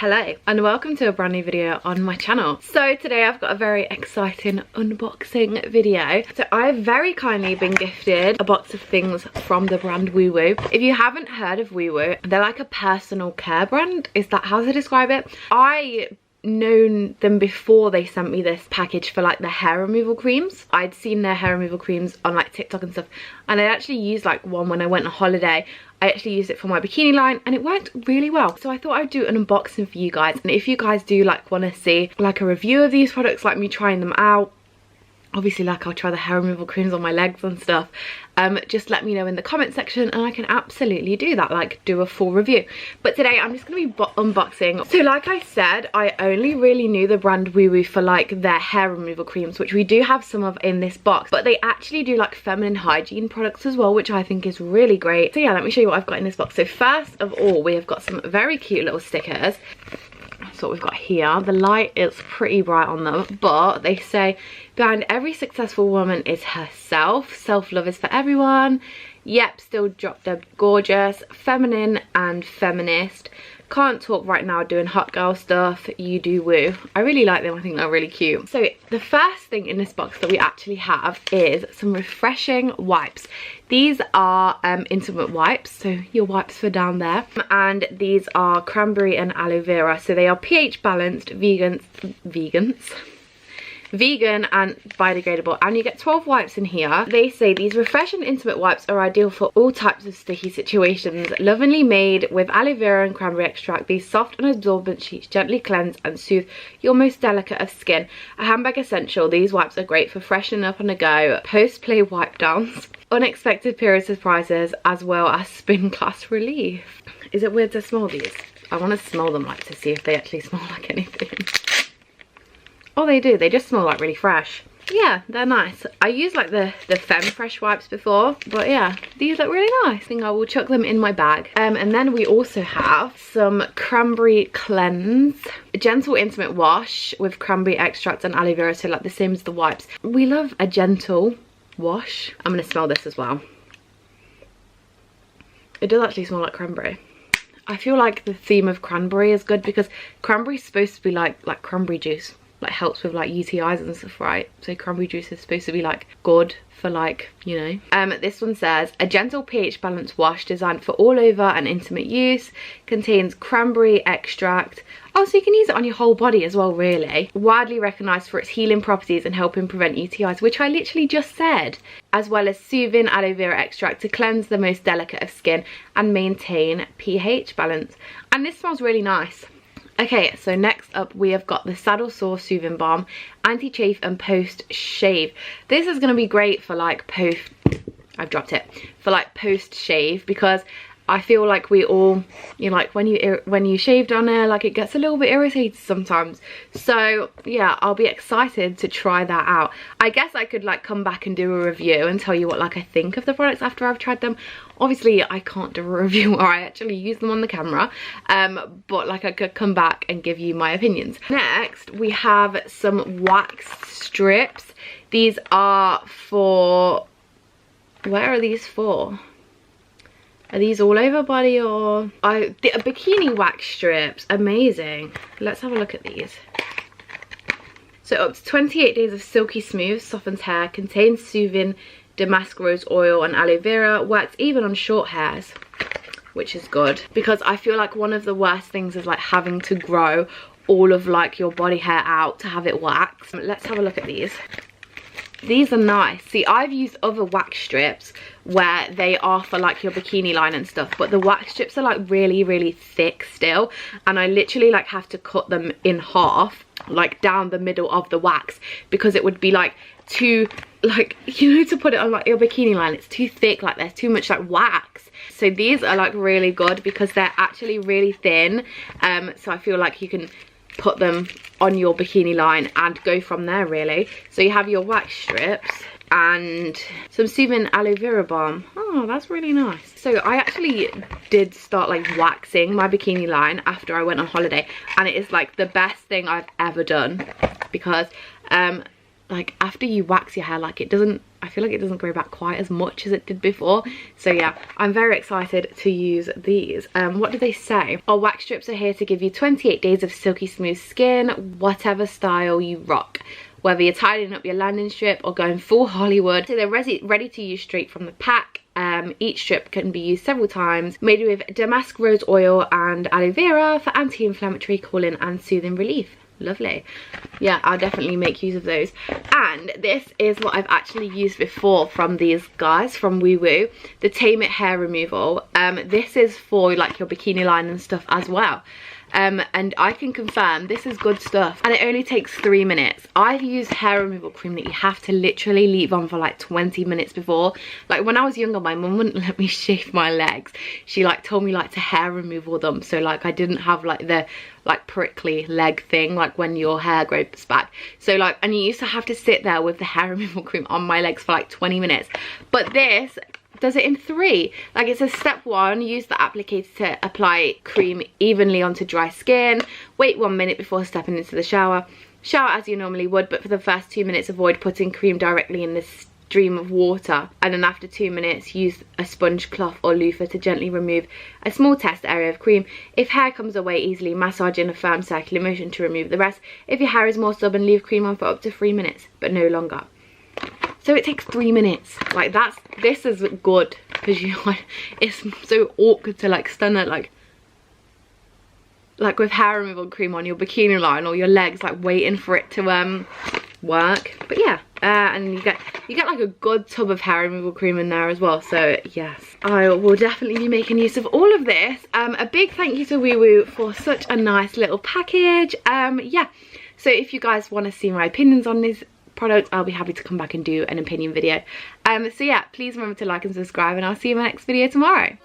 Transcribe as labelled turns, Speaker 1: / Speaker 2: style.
Speaker 1: Hello and welcome to a brand new video on my channel. So today I've got a very exciting unboxing video. So I've very kindly been gifted a box of things from the brand WooWoo. If you haven't heard of WooWoo, they're like a personal care brand. Is that how to describe it? I known them before they sent me this package for like the hair removal creams. I'd seen their hair removal creams on like TikTok and stuff, and I actually used like one when I went on holiday. I actually used it for my bikini line and it worked really well. So I thought I'd do an unboxing for you guys, and if you guys do like want to see like a review of these products, like me trying them out, obviously like I'll try the hair removal creams on my legs and stuff, just let me know in the comment section and I can absolutely do that, like do a full review. But today I'm just going to be unboxing. So like I said, I only really knew the brand WooWoo for like their hair removal creams, which we do have some of in this box, but they actually do like feminine hygiene products as well, which I think is really great. So yeah, let me show you what I've got in this box. So first of all, we have got some very cute little stickers. That's what we've got here. The light is pretty bright on them, but they say behind every successful woman is herself. Self-love is for everyone. Yep, still drop dead gorgeous, feminine and feminist. Can't talk right now doing hot girl stuff, you do woo. I really like them, I think they're really cute. So the first thing in this box that we actually have is some refreshing wipes. These are intimate wipes, so your wipes for down there. And these are cranberry and aloe vera, so they are pH balanced, vegan and biodegradable, and you get 12 wipes in here. They say these refreshing intimate wipes are ideal for all types of sticky situations. Lovingly made with aloe vera and cranberry extract, these soft and absorbent sheets gently cleanse and soothe your most delicate of skin. A handbag essential, these wipes are great for freshening up on the go, post-play wipe downs, unexpected period surprises, as well as spin class relief. Is it weird to smell these? I want to smell them, like, to see if they actually smell like anything. Oh, they do. They just smell like really fresh. Yeah, they're nice. I used like the Femme Fresh wipes before, but yeah, these look really nice. I think I will chuck them in my bag. And then we also have some cranberry cleanse, a gentle intimate wash with cranberry extract and aloe vera, so like the same as the wipes. We love a gentle wash. I'm gonna smell this as well. It does actually smell like cranberry. I feel like the theme of cranberry is good because cranberry is supposed to be like cranberry juice. Like helps with like UTIs and stuff, right? So cranberry juice is supposed to be like good for like, you know. This one says a gentle pH balance wash designed for all over and intimate use, contains cranberry extract. Oh, so you can use it on your whole body as well, really. Widely recognised for its healing properties and helping prevent UTIs, which I literally just said. As well as soothing aloe vera extract to cleanse the most delicate of skin and maintain pH balance. And this smells really nice. Okay, so next up we have got the Saddle Sore Soothing Balm, Anti-Chafe and Post Shave. This is going to be great for like I've dropped it, for like post shave, because I feel like we all, you know, like when you shave down there, like it gets a little bit irritated sometimes. So yeah, I'll be excited to try that out. I guess I could like come back and do a review and tell you what like I think of the products after I've tried them. Obviously I can't do a review or I actually use them on the camera, but like I could come back and give you my opinions. Next we have some wax strips. These are for, where are these for? Are these all over body or? The bikini wax strips, amazing. Let's have a look at these. So up to 28 days of silky smooth, softens hair, contains soothing damask rose oil and aloe vera, works even on short hairs, which is good. Because I feel like one of the worst things is like having to grow all of like your body hair out to have it waxed. Let's have a look at these. These are nice. See, I've used other wax strips where they are for like your bikini line and stuff, but the wax strips are like really thick still, and I literally like have to cut them in half, like down the middle of the wax, because it would be like too, like, you know, to put it on like your bikini line, it's too thick, like there's too much like wax. So these are like really good because they're actually really thin, so I feel like you can put them on your bikini line and go from there, really. So you have your wax strips and some soothing aloe vera balm. Oh, that's really nice. So I actually did start like waxing my bikini line after I went on holiday, and it is like the best thing I've ever done, because like after you wax your hair, like it doesn't, I feel like it doesn't grow back quite as much as it did before. So yeah, I'm very excited to use these. What do they say? Our wax strips are here to give you 28 days of silky smooth skin, whatever style you rock. Whether you're tidying up your landing strip or going full Hollywood. So they're ready to use straight from the pack. Each strip can be used several times. Made with damask rose oil and aloe vera for anti-inflammatory, cooling and soothing relief. Lovely. Yeah, I'll definitely make use of those. And this is what I've actually used before from these guys from WooWoo, the Tame It hair removal. This is for like your bikini line and stuff as well. And I can confirm this is good stuff, and it only takes 3 minutes. I've used hair removal cream that you have to literally leave on for like 20 minutes before. Like when I was younger, my mum wouldn't let me shave my legs. She like told me like to hair removal them, so like I didn't have like the like prickly leg thing like when your hair grows back. So like, and you used to have to sit there with the hair removal cream on my legs for like 20 minutes. But this does it in 3. Like it says step 1, use the applicator to apply cream evenly onto dry skin. Wait 1 minute before stepping into the shower. Shower as you normally would, but for the first 2 minutes avoid putting cream directly in the stream of water. And then after 2 minutes use a sponge cloth or loofah to gently remove a small test area of cream. If hair comes away easily, massage in a firm circular motion to remove the rest. If your hair is more stubborn, leave cream on for up to 3 minutes, but no longer. So it takes 3 minutes. Like this is good, because you know, it's so awkward to like stand there like with hair removal cream on your bikini line or your legs, like waiting for it to work. But yeah, and you get like a good tub of hair removal cream in there as well. So yes, I will definitely be making use of all of this. A big thank you to WooWoo for such a nice little package. Yeah, so if you guys want to see my opinions on this product, I'll be happy to come back and do an opinion video. So yeah, please remember to like and subscribe, and I'll see you in my next video tomorrow.